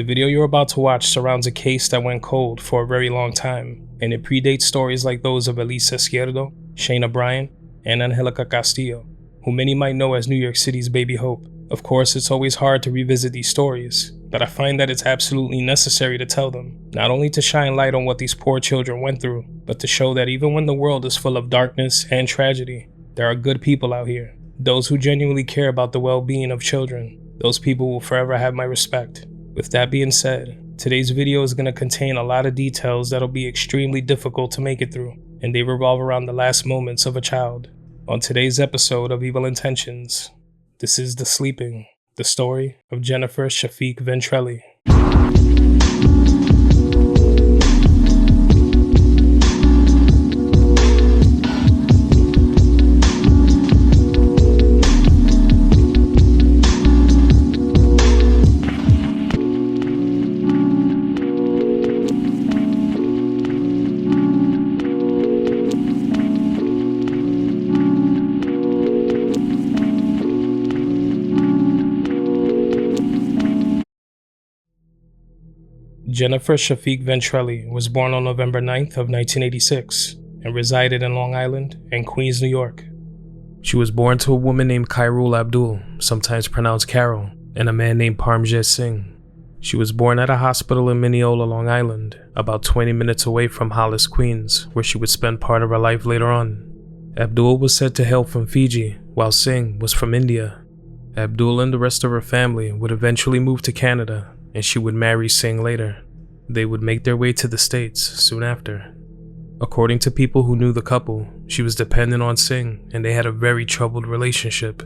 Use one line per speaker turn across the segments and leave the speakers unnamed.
The video you're about to watch surrounds a case that went cold for a very long time, and it predates stories like those of Elisa Izquierdo, Shayna Bryan, and Angelica Castillo, who many might know as New York City's Baby Hope. Of course, it's always hard to revisit these stories, but I find that it's absolutely necessary to tell them, not only to shine light on what these poor children went through, but to show that even when the world is full of darkness and tragedy, there are good people out here, those who genuinely care about the well-being of children. Those people will forever have my respect. With that being said, today's video is going to contain a lot of details that'll be extremely difficult to make it through, and they revolve around the last moments of a child. On today's episode of Evil Intentions, this is The Sleeping, the story of Jennifer Shafiq Ventrelli. Jennifer Shafiq Ventrelli was born on November 9th of 1986 and resided in Long Island and Queens, New York. She was born to a woman named Khairul Abdul, sometimes pronounced Carol, and a man named Parmjit Singh. She was born at a hospital in Mineola, Long Island, about 20 minutes away from Hollis, Queens, where she would spend part of her life later on. Abdul was said to hail from Fiji, while Singh was from India. Abdul and the rest of her family would eventually move to Canada, and she would marry Singh later. They would make their way to the States soon after. According to people who knew the couple, she was dependent on Singh and they had a very troubled relationship.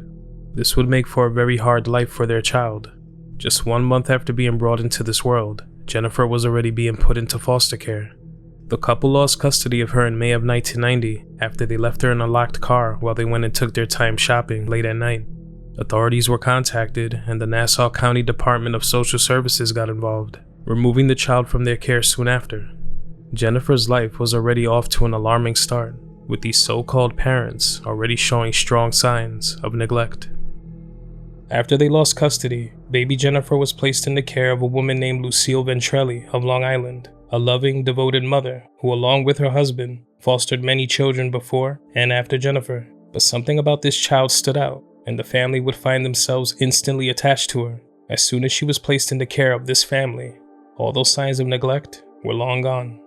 This would make for a very hard life for their child. Just 1 month after being brought into this world, Jennifer was already being put into foster care. The couple lost custody of her in May of 1990 after they left her in a locked car while they went and took their time shopping late at night. Authorities were contacted and the Nassau County Department of Social Services got involved, removing the child from their care soon after. Jennifer's life was already off to an alarming start, with these so-called parents already showing strong signs of neglect. After they lost custody, baby Jennifer was placed in the care of a woman named Lucille Ventrelli of Long Island, a loving, devoted mother who, along with her husband, fostered many children before and after Jennifer. But something about this child stood out, and the family would find themselves instantly attached to her. As soon as she was placed in the care of this family, all those signs of neglect were long gone.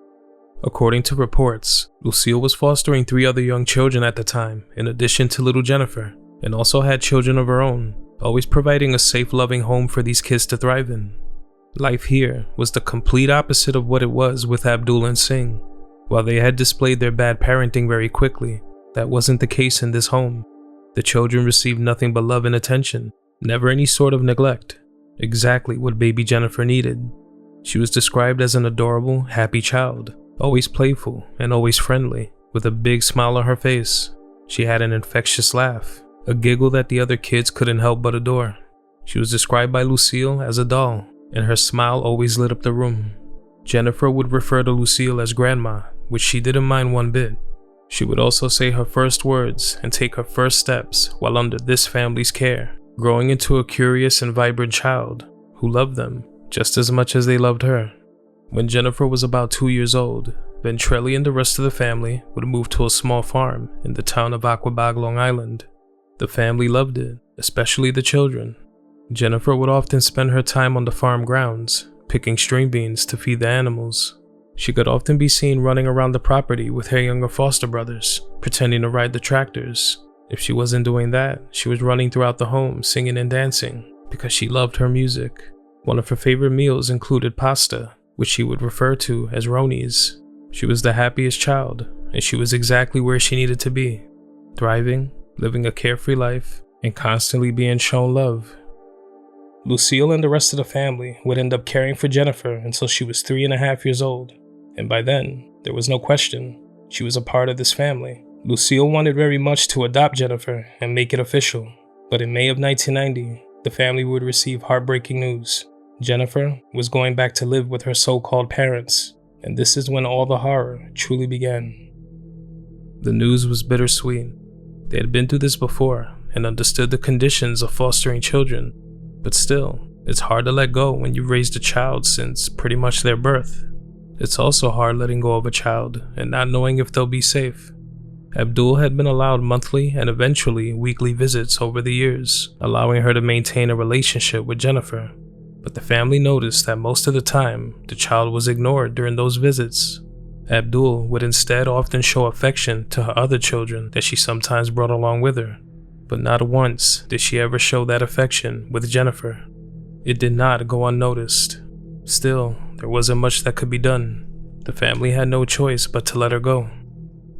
According to reports, Lucille was fostering 3 other young children at the time, in addition to little Jennifer, and also had children of her own, always providing a safe, loving home for these kids to thrive in. Life here was the complete opposite of what it was with Abdul and Singh. While they had displayed their bad parenting very quickly, that wasn't the case in this home. The children received nothing but love and attention, never any sort of neglect. Exactly what baby Jennifer needed. She was described as an adorable, happy child, always playful and always friendly, with a big smile on her face. She had an infectious laugh, a giggle that the other kids couldn't help but adore. She was described by Lucille as a doll, and her smile always lit up the room. Jennifer would refer to Lucille as grandma, which she didn't mind one bit. She would also say her first words and take her first steps while under this family's care, growing into a curious and vibrant child who loved them just as much as they loved her. When Jennifer was about 2 years old, Ventrelli and the rest of the family would move to a small farm in the town of Aquabag, Long Island. The family loved it, especially the children. Jennifer would often spend her time on the farm grounds, picking string beans to feed the animals. She could often be seen running around the property with her younger foster brothers, pretending to ride the tractors. If she wasn't doing that, she was running throughout the home singing and dancing because she loved her music. One of her favorite meals included pasta, which she would refer to as Ronies. She was the happiest child, and she was exactly where she needed to be, thriving, living a carefree life, and constantly being shown love. Lucille and the rest of the family would end up caring for Jennifer until she was 3.5 years old, and by then, there was no question, she was a part of this family. Lucille wanted very much to adopt Jennifer and make it official, but in May of 1990, the family would receive heartbreaking news. Jennifer was going back to live with her so-called parents, and this is when all the horror truly began. The news was bittersweet. They had been through this before and understood the conditions of fostering children, but still, It's hard to let go when you've raised a child since pretty much their birth. It's also hard letting go of a child and not knowing if they'll be safe. Abdul had been allowed monthly and eventually weekly visits over the years, allowing her to maintain a relationship with Jennifer. But the family noticed that most of the time, the child was ignored during those visits. Abdul would instead often show affection to her other children that she sometimes brought along with her. But not once did she ever show that affection with Jennifer. It did not go unnoticed. Still, there wasn't much that could be done. The family had no choice but to let her go.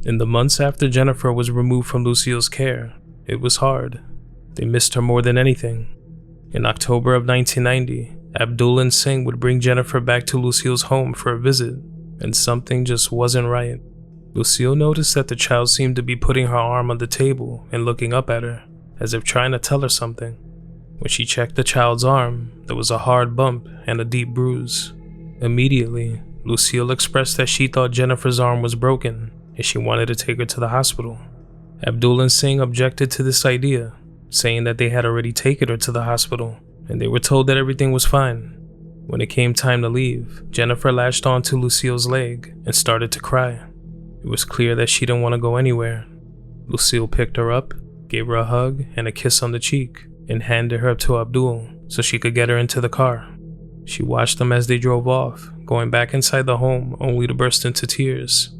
In the months after Jennifer was removed from Lucille's care, it was hard. They missed her more than anything. In October of 1990, Abdul and Singh would bring Jennifer back to Lucille's home for a visit, and something just wasn't right. Lucille noticed that the child seemed to be putting her arm on the table and looking up at her, as if trying to tell her something. When she checked the child's arm, there was a hard bump and a deep bruise. Immediately, Lucille expressed that she thought Jennifer's arm was broken and she wanted to take her to the hospital. Abdul and Singh objected to this idea, saying that they had already taken her to the hospital and they were told that everything was fine. When it came time to leave, Jennifer latched onto Lucille's leg and started to cry. It was clear that she didn't want to go anywhere. Lucille picked her up, gave her a hug and a kiss on the cheek, and handed her up to Abdul so she could get her into the car. She watched them as they drove off, going back inside the home only to burst into tears.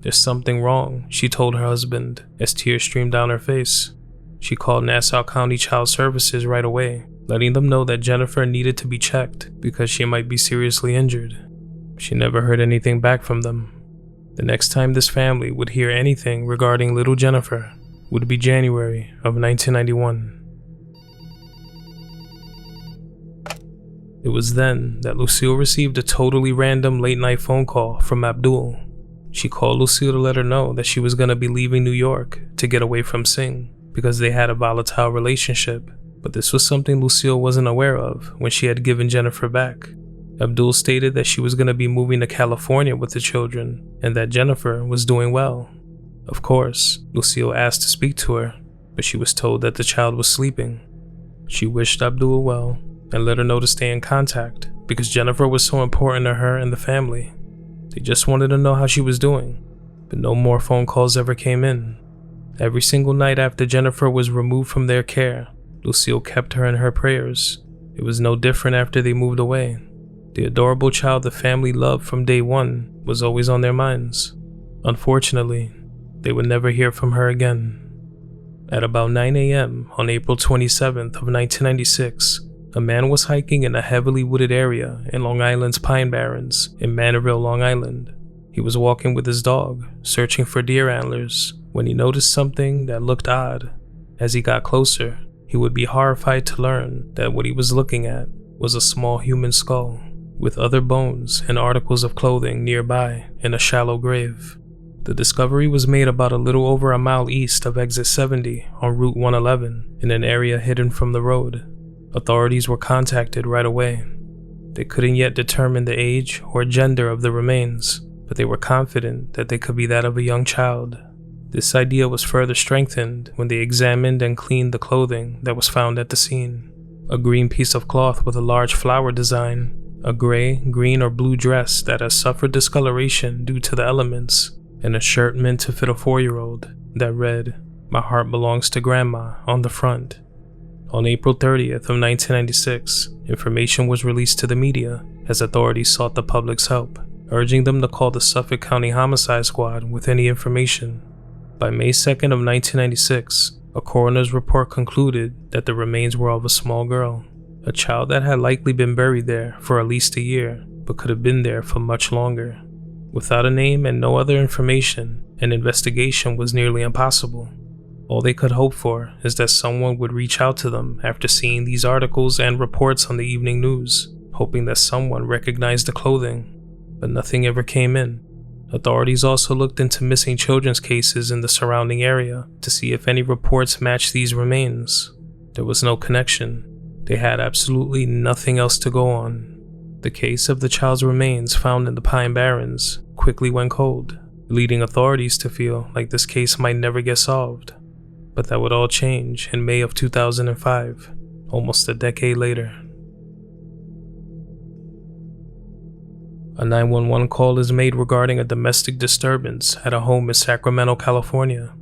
"There's something wrong," she told her husband as tears streamed down her face. She called Nassau County Child Services right away, letting them know that Jennifer needed to be checked because she might be seriously injured. She never heard anything back from them. The next time this family would hear anything regarding little Jennifer would be January of 1991. It was then that Lucille received a totally random late-night phone call from Abdul. She called Lucille to let her know that she was going to be leaving New York to get away from Singh because they had a volatile relationship, but this was something Lucille wasn't aware of when she had given Jennifer back. Abdul stated that she was going to be moving to California with the children and that Jennifer was doing well. Of course, Lucille asked to speak to her, but she was told that the child was sleeping. She wished Abdul well and let her know to stay in contact because Jennifer was so important to her and the family. They just wanted to know how she was doing, but no more phone calls ever came in. Every single night after Jennifer was removed from their care, Lucille kept her in her prayers. It was no different after they moved away. The adorable child the family loved from day one was always on their minds. Unfortunately, they would never hear from her again. At about 9 a.m. on April 27th of 1996, a man was hiking in a heavily wooded area in Long Island's Pine Barrens in Manorville, Long Island. He was walking with his dog, searching for deer antlers, when he noticed something that looked odd. As he got closer, he would be horrified to learn that what he was looking at was a small human skull, with other bones and articles of clothing nearby in a shallow grave. The discovery was made about a little over a mile east of exit 70 on Route 111 in an area hidden from the road. Authorities were contacted right away. They couldn't yet determine the age or gender of the remains, but they were confident that they could be that of a young child. This idea was further strengthened when they examined and cleaned the clothing that was found at the scene. A green piece of cloth with a large flower design, a gray, green, or blue dress that has suffered discoloration due to the elements, and a shirt meant to fit a 4-year-old that read, "My heart belongs to Grandma," on the front. On April 30th of 1996, information was released to the media as authorities sought the public's help, urging them to call the Suffolk County Homicide Squad with any information. By May 2nd of 1996, a coroner's report concluded that the remains were of a small girl, a child that had likely been buried there for at least a year, but could have been there for much longer. Without a name and no other information, an investigation was nearly impossible. All they could hope for is that someone would reach out to them after seeing these articles and reports on the evening news, hoping that someone recognized the clothing, but nothing ever came in. Authorities also looked into missing children's cases in the surrounding area to see if any reports matched these remains. There was no connection. They had absolutely nothing else to go on. The case of the child's remains found in the Pine Barrens quickly went cold, leading authorities to feel like this case might never get solved. But that would all change in May of 2005, almost a decade later. A 911 call is made regarding a domestic disturbance at a home in Sacramento, California.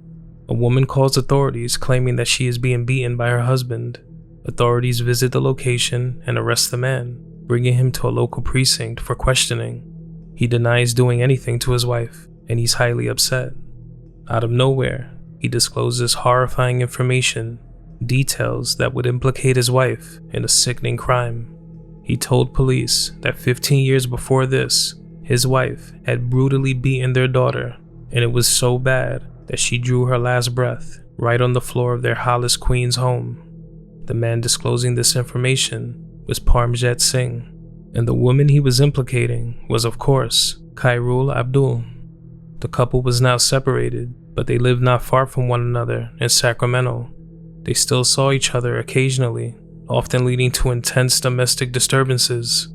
A woman calls authorities claiming that she is being beaten by her husband. Authorities visit the location and arrest the man, bringing him to a local precinct for questioning. He denies doing anything to his wife, and he's highly upset. Out of nowhere, he discloses horrifying information, details that would implicate his wife in a sickening crime. He told police that 15 years before this, his wife had brutally beaten their daughter, and it was so bad that she drew her last breath right on the floor of their Hollis, Queens home. The man disclosing this information was Parmjit Singh, and the woman he was implicating was, of course, Khairul Abdul. The couple was now separated, but they lived not far from one another in Sacramento. They still saw each other occasionally, often leading to intense domestic disturbances.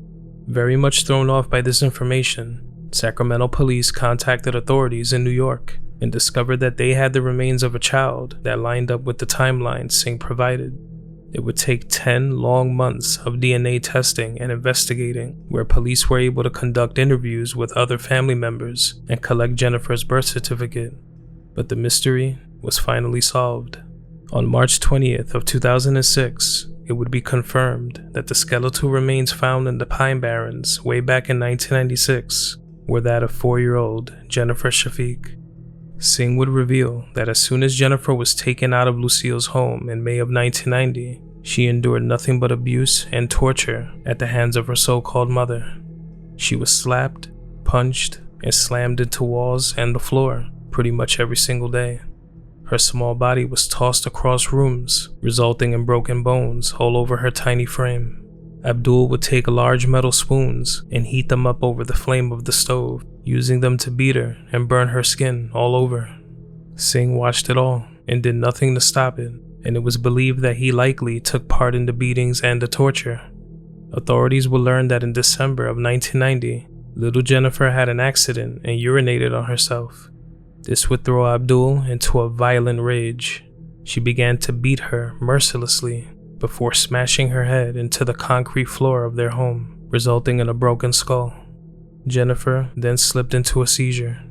Very much thrown off by this information, Sacramento police contacted authorities in New York and discovered that they had the remains of a child that lined up with the timeline Singh provided. It would take 10 long months of DNA testing and investigating, where police were able to conduct interviews with other family members and collect Jennifer's birth certificate. But the mystery was finally solved. On March 20th of 2006, it would be confirmed that the skeletal remains found in the Pine Barrens way back in 1996 were that of 4-year-old Jennifer Shafiq. Singh would reveal that as soon as Jennifer was taken out of Lucille's home in May of 1990, she endured nothing but abuse and torture at the hands of her so-called mother. She was slapped, punched, and slammed into walls and the floor pretty much every single day. Her small body was tossed across rooms, resulting in broken bones all over her tiny frame. Abdul would take large metal spoons and heat them up over the flame of the stove, using them to beat her and burn her skin all over. Singh watched it all and did nothing to stop it, and it was believed that he likely took part in the beatings and the torture. Authorities would learn that in December of 1990, little Jennifer had an accident and urinated on herself. This would throw Abdul into a violent rage. She began to beat her mercilessly before smashing her head into the concrete floor of their home, resulting in a broken skull. Jennifer then slipped into a seizure.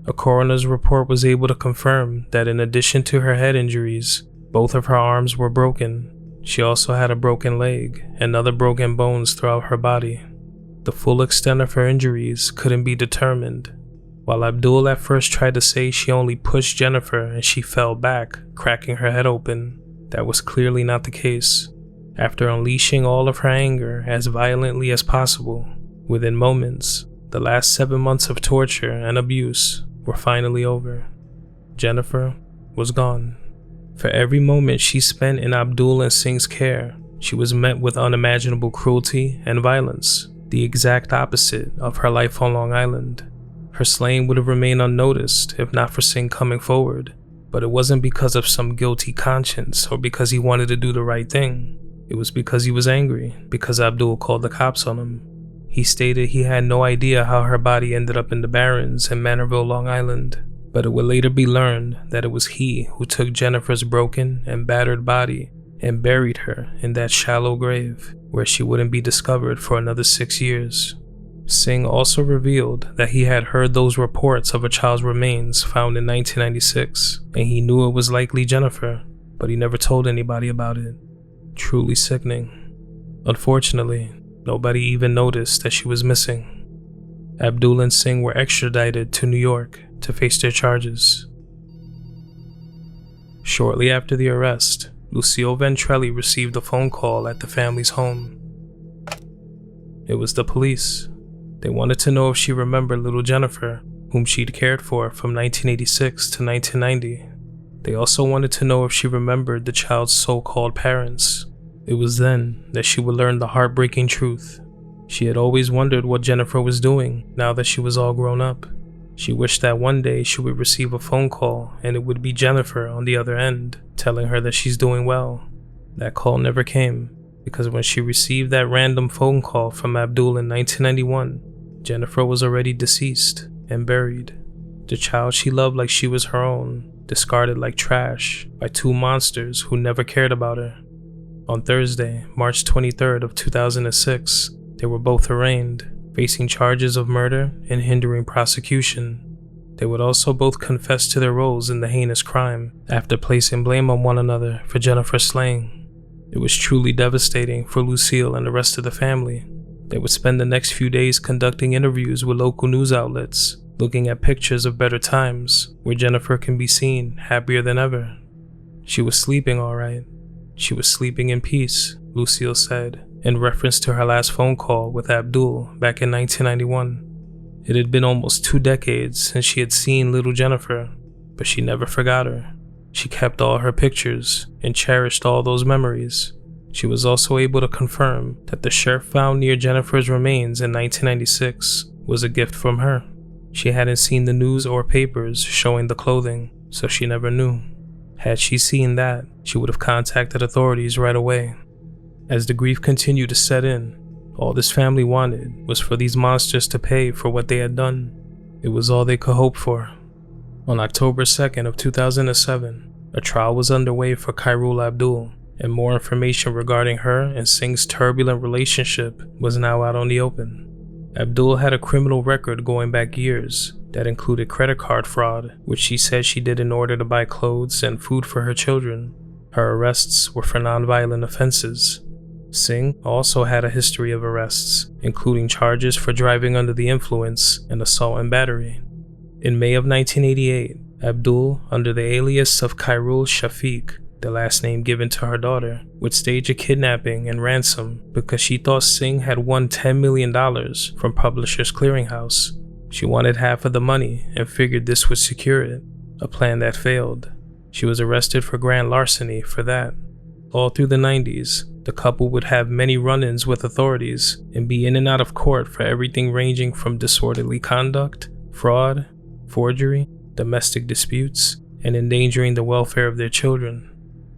A coroner's report was able to confirm that in addition to her head injuries, both of her arms were broken. She also had a broken leg and other broken bones throughout her body. The full extent of her injuries couldn't be determined. While Abdul at first tried to say she only pushed Jennifer and she fell back, cracking her head open, that was clearly not the case. After unleashing all of her anger as violently as possible, within moments, the last 7 months of torture and abuse were finally over. Jennifer was gone. For every moment she spent in Abdul and Singh's care, she was met with unimaginable cruelty and violence, the exact opposite of her life on Long Island. Her slaying would have remained unnoticed if not for Singh coming forward, but it wasn't because of some guilty conscience or because he wanted to do the right thing. It was because he was angry, because Abdul called the cops on him. He stated he had no idea how her body ended up in the Barrens in Manorville, Long Island, but it would later be learned that it was he who took Jennifer's broken and battered body and buried her in that shallow grave where she wouldn't be discovered for another 6 years. Singh also revealed that he had heard those reports of a child's remains found in 1996, and he knew it was likely Jennifer, but he never told anybody about it. Truly sickening. Unfortunately, nobody even noticed that she was missing. Abdul and Singh were extradited to New York to face their charges. Shortly after the arrest, Lucille Ventrelli received a phone call at the family's home. It was the police. They wanted to know if she remembered little Jennifer, whom she'd cared for from 1986 to 1990. They also wanted to know if she remembered the child's so-called parents. It was then that she would learn the heartbreaking truth. She had always wondered what Jennifer was doing now that she was all grown up. She wished that one day she would receive a phone call and it would be Jennifer on the other end, telling her that she's doing well. That call never came, because when she received that random phone call from Abdul in 1991, Jennifer was already deceased and buried. The child she loved like she was her own, discarded like trash by two monsters who never cared about her. On Thursday, March 23rd of 2006, they were both arraigned, facing charges of murder and hindering prosecution. They would also both confess to their roles in the heinous crime after placing blame on one another for Jennifer's slaying. It was truly devastating for Lucille and the rest of the family. They would spend the next few days conducting interviews with local news outlets, looking at pictures of better times where Jennifer can be seen happier than ever. She was sleeping all right. She was sleeping in peace, Lucille said, in reference to her last phone call with Abdul back in 1991. It had been almost 2 decades since she had seen little Jennifer, but she never forgot her. She kept all her pictures and cherished all those memories. She was also able to confirm that the sheriff found near Jennifer's remains in 1996 was a gift from her. She hadn't seen the news or papers showing the clothing, so she never knew. Had she seen that, she would have contacted authorities right away. As the grief continued to set in, all this family wanted was for these monsters to pay for what they had done. It was all they could hope for. On October 2nd of 2007, a trial was underway for Khairul Abdul, and more information regarding her and Singh's turbulent relationship was now out on the open. Abdul had a criminal record going back years that included credit card fraud, which she said she did in order to buy clothes and food for her children. Her arrests were for nonviolent offenses. Singh also had a history of arrests, including charges for driving under the influence and assault and battery. In May of 1988, Abdul, under the alias of Khairul Shafiq, the last name given to her daughter, would stage a kidnapping and ransom because she thought Singh had won $10 million from Publishers Clearinghouse. She wanted half of the money and figured this would secure it, a plan that failed. She was arrested for grand larceny for that. All through the 90s, the couple would have many run-ins with authorities and be in and out of court for everything ranging from disorderly conduct, fraud, forgery, domestic disputes, and endangering the welfare of their children.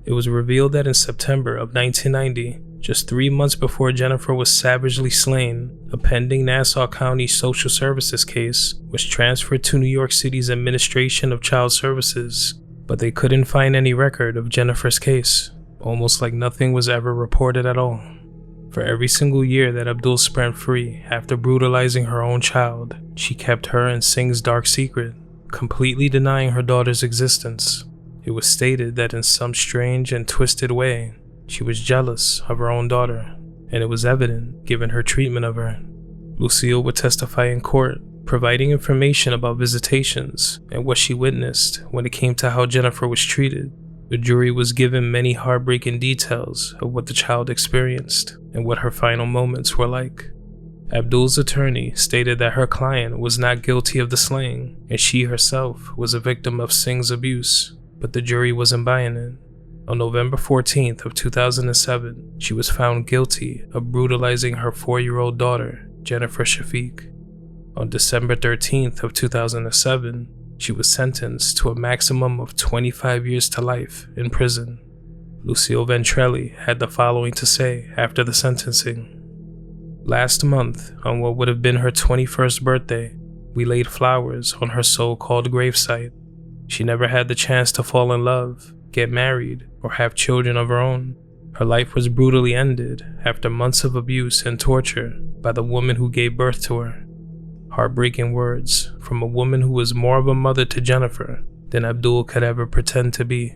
It was revealed that in September of 1990, just 3 months before Jennifer was savagely slain, a pending Nassau County Social Services case was transferred to New York City's Administration of Child Services, but they couldn't find any record of Jennifer's case, almost like nothing was ever reported at all. For every single year that Abdul spent free after brutalizing her own child, she kept her and Singh's dark secret, completely denying her daughter's existence. It was stated that in some strange and twisted way, she was jealous of her own daughter, and it was evident given her treatment of her. Lucille would testify in court, providing information about visitations and what she witnessed when it came to how Jennifer was treated. The jury was given many heartbreaking details of what the child experienced and what her final moments were like. Abdul's attorney stated that her client was not guilty of the slaying, and she herself was a victim of Singh's abuse, but the jury wasn't buying it. On November 14th of 2007, she was found guilty of brutalizing her 4-year-old daughter, Jennifer Shafiq. On December 13th of 2007, she was sentenced to a maximum of 25 years to life in prison. Lucille Ventrelli had the following to say after the sentencing. Last month, on what would have been her 21st birthday, we laid flowers on her so-called gravesite. She never had the chance to fall in love, get married, or have children of her own. Her life was brutally ended after months of abuse and torture by the woman who gave birth to her. Heartbreaking words from a woman who was more of a mother to Jennifer than Abdul could ever pretend to be.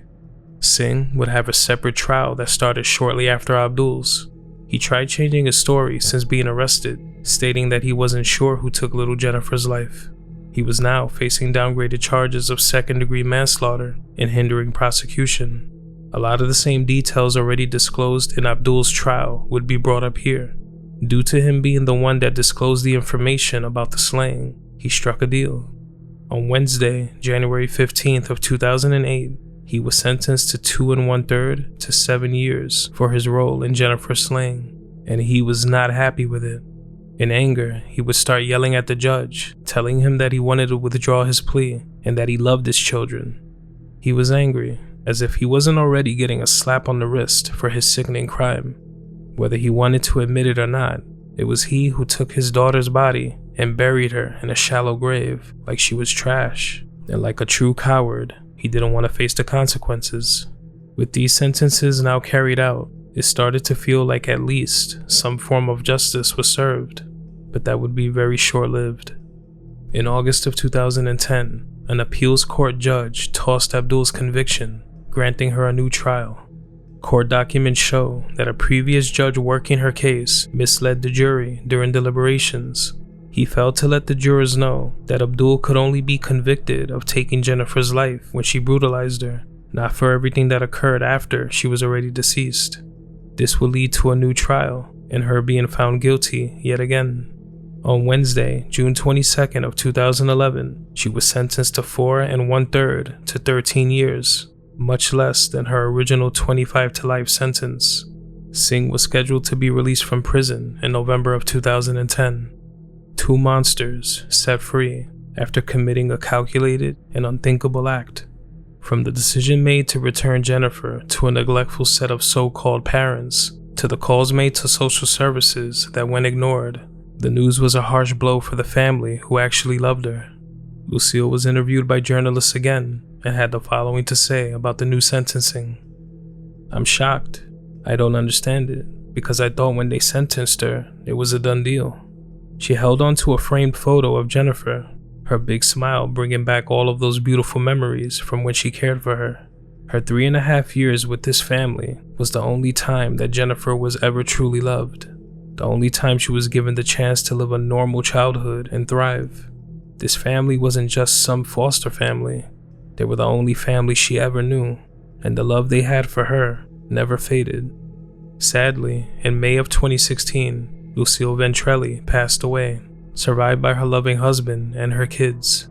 Singh would have a separate trial that started shortly after Abdul's. He tried changing his story since being arrested, stating that he wasn't sure who took little Jennifer's life. He was now facing downgraded charges of second-degree manslaughter and hindering prosecution. A lot of the same details already disclosed in Abdul's trial would be brought up here. Due to him being the one that disclosed the information about the slaying, he struck a deal. On Wednesday, January 15th of 2008, he was sentenced to 2 1/3 to 7 years for his role in Jennifer's slaying, and he was not happy with it. In anger, he would start yelling at the judge, telling him that he wanted to withdraw his plea and that he loved his children. He was angry, as if he wasn't already getting a slap on the wrist for his sickening crime. Whether he wanted to admit it or not, it was he who took his daughter's body and buried her in a shallow grave like she was trash, and like a true coward, he didn't want to face the consequences. With these sentences now carried out, it started to feel like at least some form of justice was served. but that would be very short-lived. In August of 2010, an appeals court judge tossed Abdul's conviction, granting her a new trial. Court documents show that a previous judge working her case misled the jury during deliberations. He failed to let the jurors know that Abdul could only be convicted of taking Jennifer's life when she brutalized her, not for everything that occurred after she was already deceased. This would lead to a new trial and her being found guilty yet again. On Wednesday, June 22nd of 2011, she was sentenced to 4 1/3 to 13 years, much less than her original 25 to life sentence. Singh was scheduled to be released from prison in November of 2010. Two monsters set free after committing a calculated and unthinkable act. From the decision made to return Jennifer to a neglectful set of so-called parents, to the calls made to social services that went ignored, the news was a harsh blow for the family who actually loved her. Lucille was interviewed by journalists again and had the following to say about the new sentencing. "I'm shocked. I don't understand it, because I thought when they sentenced her, it was a done deal." She held on to a framed photo of Jennifer, her big smile bringing back all of those beautiful memories from when she cared for her. Her 3.5 years with this family was the only time that Jennifer was ever truly loved. The only time she was given the chance to live a normal childhood and thrive. This family wasn't just some foster family. They were the only family she ever knew, and the love they had for her never faded. Sadly, in May of 2016, Lucille Ventrelli passed away, survived by her loving husband and her kids.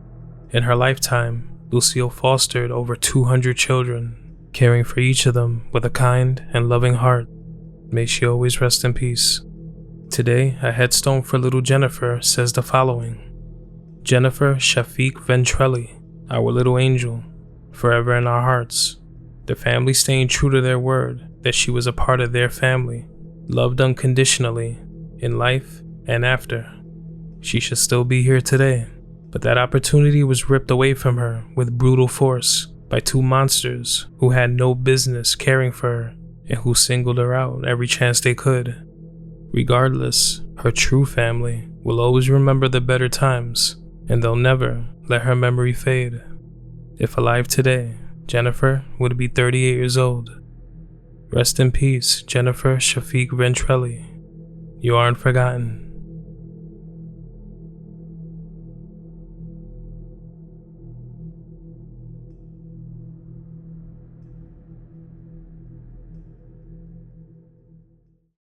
In her lifetime, Lucille fostered over 200 children, caring for each of them with a kind and loving heart. May she always rest in peace. Today, a headstone for little Jennifer says the following: Jennifer Shafiq Ventrelli, our little angel, forever in our hearts. The family staying true to their word that she was a part of their family, loved unconditionally, in life and after. She should still be here today, but that opportunity was ripped away from her with brutal force by two monsters who had no business caring for her and who singled her out every chance they could. Regardless, her true family will always remember the better times, and they'll never let her memory fade. If alive today, Jennifer would be 38 years old. Rest in peace, Jennifer Shafiq Ventrelli. You aren't forgotten.